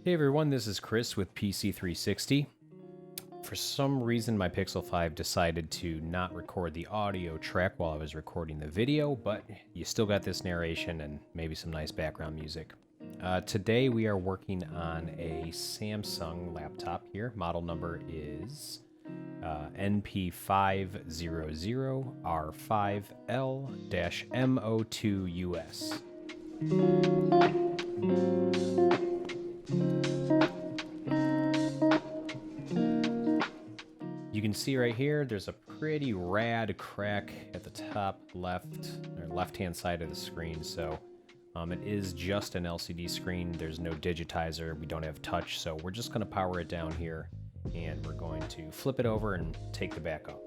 Hey everyone, this is Chris with PC360. For some reason, my Pixel 5 decided to not record the audio track while I was recording the video, but you still got this narration and maybe some nice background music. Today we are working on a Samsung laptop here. Model number is NP500R5L-M02US. You can see right here, there's a pretty rad crack at the top left-hand side of the screen. So it is just an LCD screen. There's no digitizer. We don't have touch. So we're just going to power it down here and we're going to flip it over and take the back off.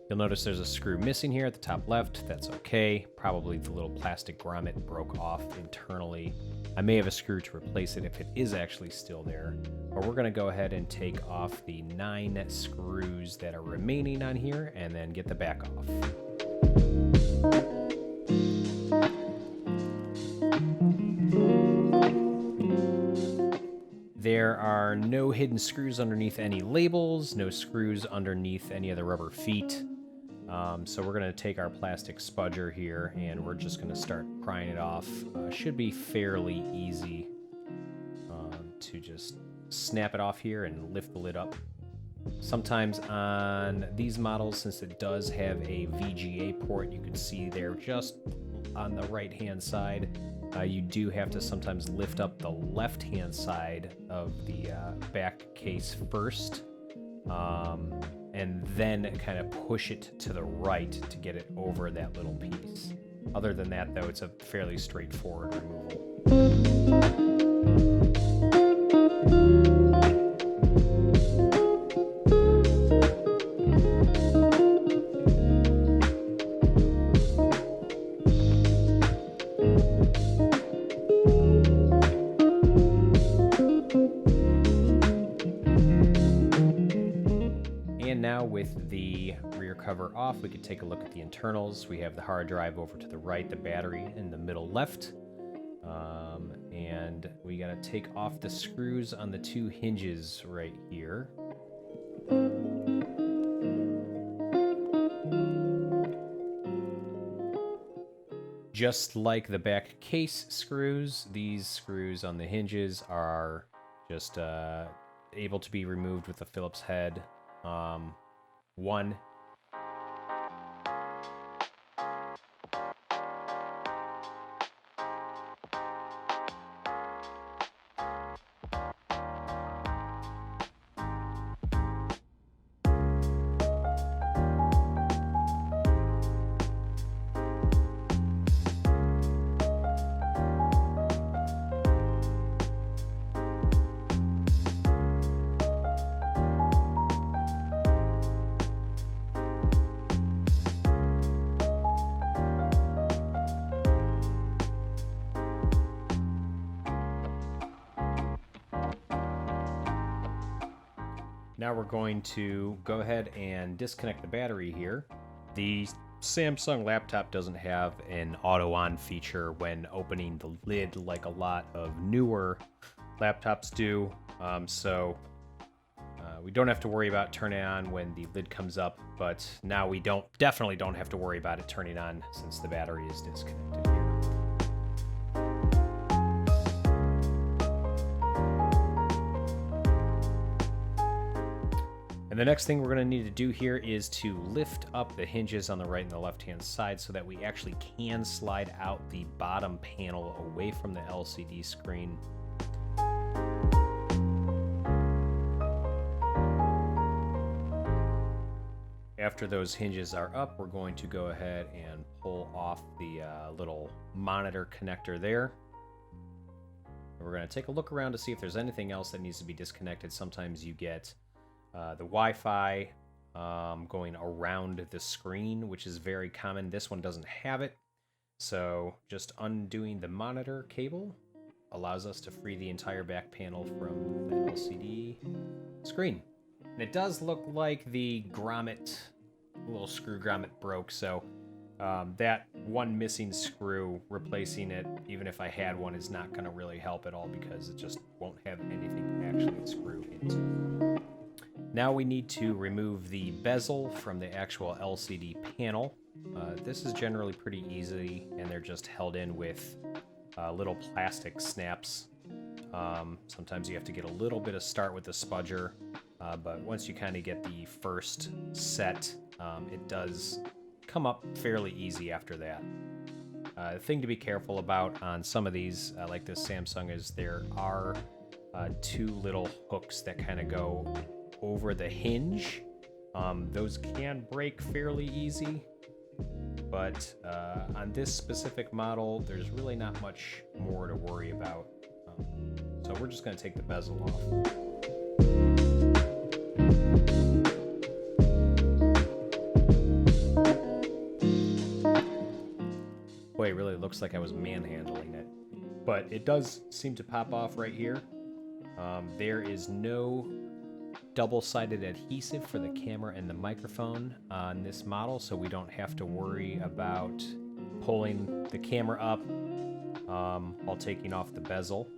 You'll notice there's a screw missing here at the top left. That's okay. Probably the little plastic grommet broke off internally. I may have a screw to replace it if it is actually still there. But we're going to go ahead and take off the 9 screws that are remaining on here and then get the back off. There are no hidden screws underneath any labels, no screws underneath any of the rubber feet. So we're going to take our plastic spudger here and we're just going to start prying it off. Should be fairly easy to just snap it off here and lift the lid up. Sometimes on these models, since it does have a VGA port, you can see there just on the right hand side, you do have to sometimes lift up the left hand side of the back case first. And then kind of push it to the right to get it over that little piece. Other than that, though, it's a fairly straightforward removal. Now with the rear cover off, we could take a look at the internals. We have the hard drive over to the right, the battery in the middle left. And we gotta take off the screws on the 2 hinges right here. Just like the back case screws, these screws on the hinges are just able to be removed with a Phillips head. One. Now we're going to go ahead and disconnect the battery here. The Samsung laptop doesn't have an auto-on feature when opening the lid like a lot of newer laptops do. So we don't have to worry about turning on when the lid comes up, but now we definitely don't have to worry about it turning on since the battery is disconnected here. And the next thing we're going to need to do here is to lift up the hinges on the right and the left-hand side so that we actually can slide out the bottom panel away from the LCD screen. After those hinges are up, we're going to go ahead and pull off the little monitor connector there. And we're going to take a look around to see if there's anything else that needs to be disconnected. Sometimes you get the Wi-Fi going around the screen, which is very common. This one doesn't have it. So just undoing the monitor cable allows us to free the entire back panel from the LCD screen. And it does look like the grommet, little screw grommet broke, so That one missing screw, replacing it, even if I had one, is not going to really help at all because it just won't have anything to actually screw into. Now we need to remove the bezel from the actual LCD panel. This is generally pretty easy, and they're just held in with little plastic snaps. Sometimes you have to get a little bit of start with the spudger, but once you kind of get the first set, it does come up fairly easy after that. The thing to be careful about on some of these, like this Samsung, is there are two little hooks that kind of go over the hinge. Those can break fairly easy, but on this specific model, there's really not much more to worry about. So we're just going to take the bezel off. Boy, it really looks like I was manhandling it, but it does seem to pop off right here. There is no double-sided adhesive for the camera and the microphone on this model, so we don't have to worry about pulling the camera up while taking off the bezel.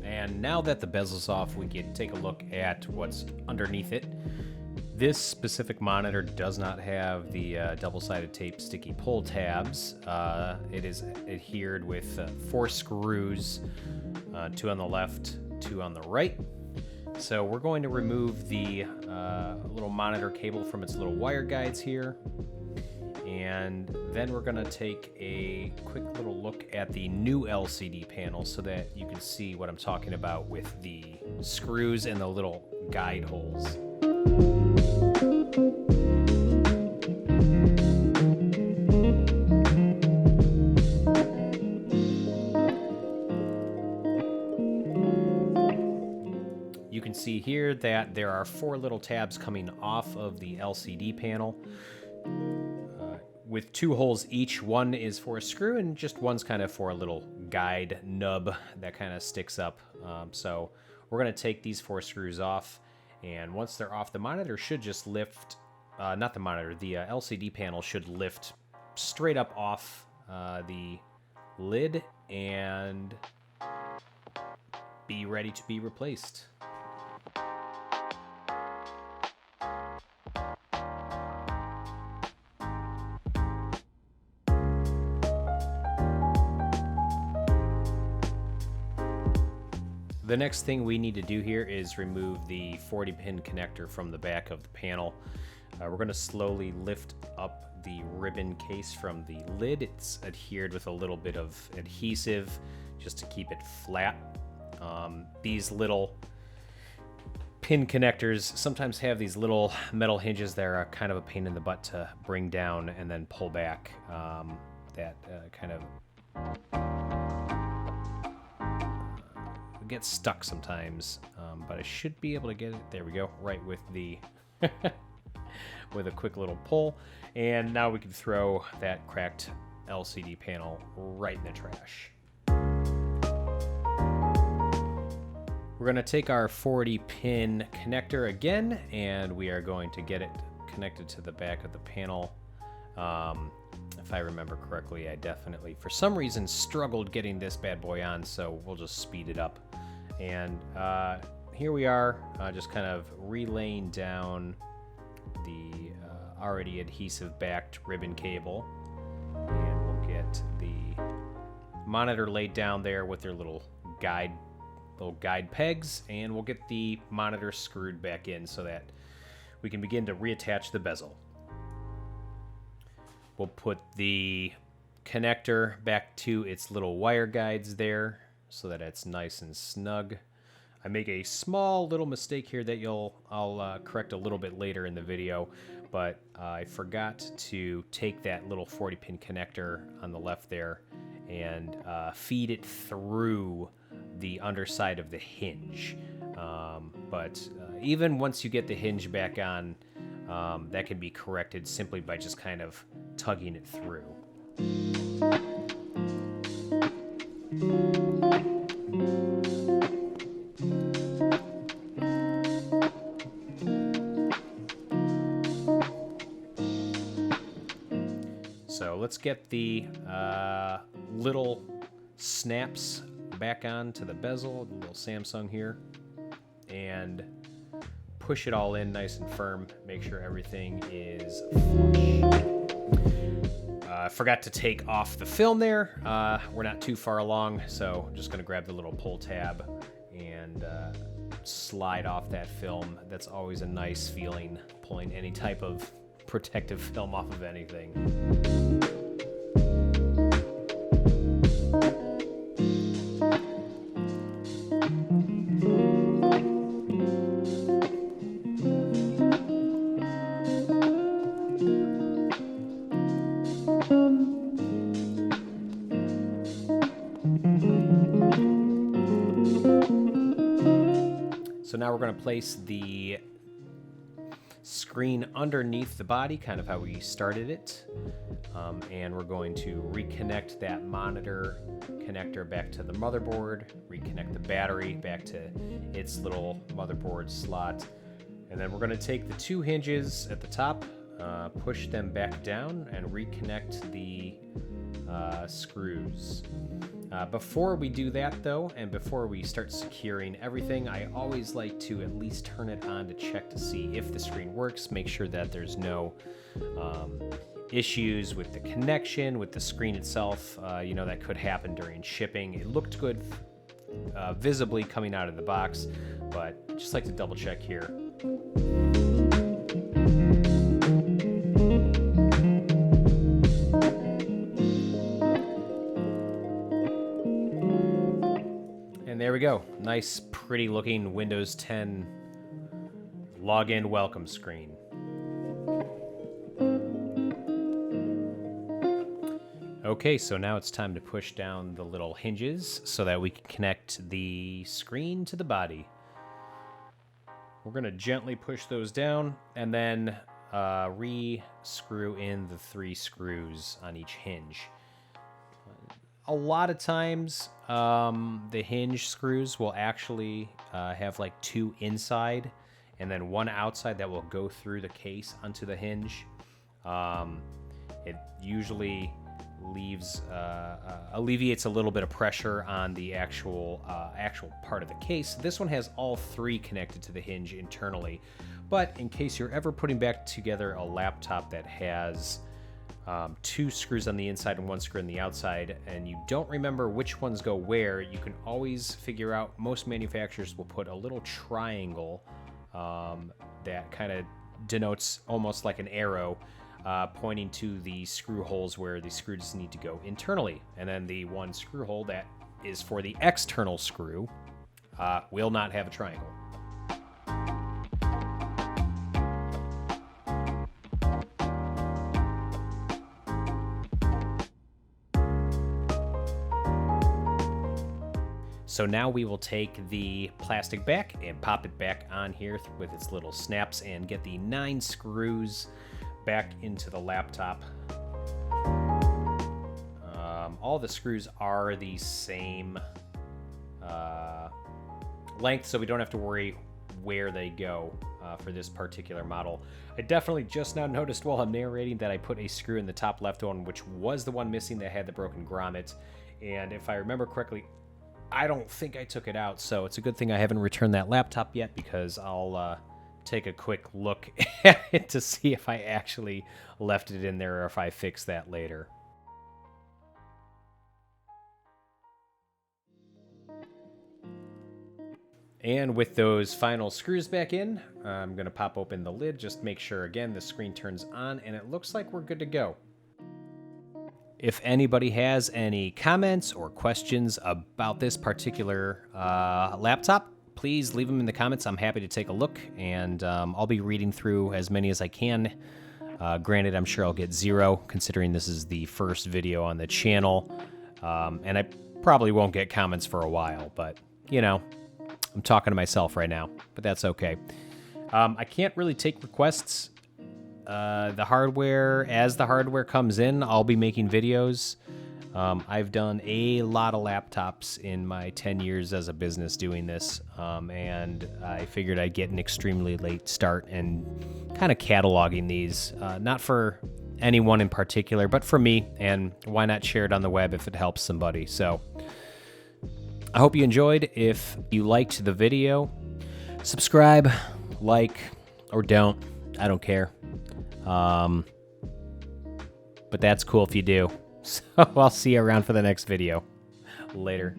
And now that the bezel's off, we can take a look at what's underneath it. This specific monitor does not have the double-sided tape sticky pull tabs. It is adhered with 4 screws, 2 on the left, 2 on the right. So we're going to remove the little monitor cable from its little wire guides here. And then we're going to take a quick little look at the new LCD panel so that you can see what I'm talking about with the screws and the little guide holes. You can see here that there are 4 little tabs coming off of the LCD panel with 2 holes each. One is for a screw and just one's kind of for a little guide nub that kind of sticks up. So we're going to take these 4 screws off, and once they're off, the monitor should just lift, not the monitor, the LCD panel should lift straight up off the lid and be ready to be replaced. The next thing we need to do here is remove the 40-pin connector from the back of the panel. We're going to slowly lift up the ribbon case from the lid. It's adhered with a little bit of adhesive just to keep it flat. These little pin connectors sometimes have these little metal hinges that are kind of a pain in the butt to bring down and then pull back. That kind of gets stuck sometimes, but I should be able to get it, there we go, right with the with a quick little pull. And now we can throw that cracked LCD panel right in the trash. We're going to take our 40-pin connector again, and we are going to get it connected to the back of the panel. If I remember correctly, I definitely, for some reason, struggled getting this bad boy on, so we'll just speed it up. And here we are, just kind of relaying down the already adhesive-backed ribbon cable. And we'll get the monitor laid down there with their little guide pegs, and we'll get the monitor screwed back in so that we can begin to reattach the bezel. We'll put the connector back to its little wire guides there so that it's nice and snug. I make a small little mistake here that I'll correct a little bit later in the video, but I forgot to take that little 40-pin connector on the left there and feed it through the underside of the hinge. But even once you get the hinge back on, that can be corrected simply by just kind of tugging it through. so let's get the little snaps back on to the bezel, the little Samsung here, and push it all in nice and firm. Make sure everything is flush. Forgot to take off the film there. We're not too far along, so I'm just going to grab the little pull tab and slide off that film. That's always a nice feeling, pulling any type of protective film off of anything. So now we're going to place the screen underneath the body, kind of how we started it. And we're going to reconnect that monitor connector back to the motherboard, reconnect the battery back to its little motherboard slot. And then we're going to take the two hinges at the top, push them back down, and reconnect the screws. Before we do that though, and before we start securing everything, I always like to at least turn it on to check to see if the screen works, make sure that there's no issues with the connection, with the screen itself, that could happen during shipping. It looked good visibly coming out of the box, but just like to double check here. There we go. Nice, pretty looking Windows 10 login welcome screen. Okay, so now it's time to push down the little hinges so that we can connect the screen to the body. We're going to gently push those down and then re-screw in the 3 screws on each hinge. A lot of times, the hinge screws will actually have like 2 inside and then 1 outside that will go through the case onto the hinge. It usually alleviates a little bit of pressure on the actual part of the case. This one has all 3 connected to the hinge internally, but in case you're ever putting back together a laptop that has 2 screws on the inside and 1 screw on the outside, and you don't remember which ones go where, you can always figure out. Most manufacturers will put a little triangle that kind of denotes almost like an arrow pointing to the screw holes where the screws need to go internally. And then the 1 screw hole that is for the external screw will not have a triangle. So now we will take the plastic back and pop it back on here with its little snaps and get the 9 screws back into the laptop. All the screws are the same length, so we don't have to worry where they go for this particular model. I definitely just now noticed while I'm narrating that I put a screw in the top left one, which was the one missing that had the broken grommet. And if I remember correctly, I don't think I took it out, so it's a good thing I haven't returned that laptop yet, because I'll take a quick look at it to see if I actually left it in there or if I fix that later. And with those final screws back in, I'm going to pop open the lid, just make sure, again, the screen turns on, and it looks like we're good to go. If anybody has any comments or questions about this particular laptop, please leave them in the comments. I'm happy to take a look, and I'll be reading through as many as I can. Granted, I'm sure I'll get 0, considering this is the first video on the channel, and I probably won't get comments for a while, but, I'm talking to myself right now, but that's okay. I can't really take requests. As the hardware comes in, I'll be making videos. I've done a lot of laptops in my 10 years as a business doing this, and I figured I'd get an extremely late start and kind of cataloging these, not for anyone in particular, but for me, and why not share it on the web if it helps somebody. So I hope you enjoyed. If you liked the video, subscribe, like, or don't. I don't care. But that's cool if you do. So I'll see you around for the next video. Later.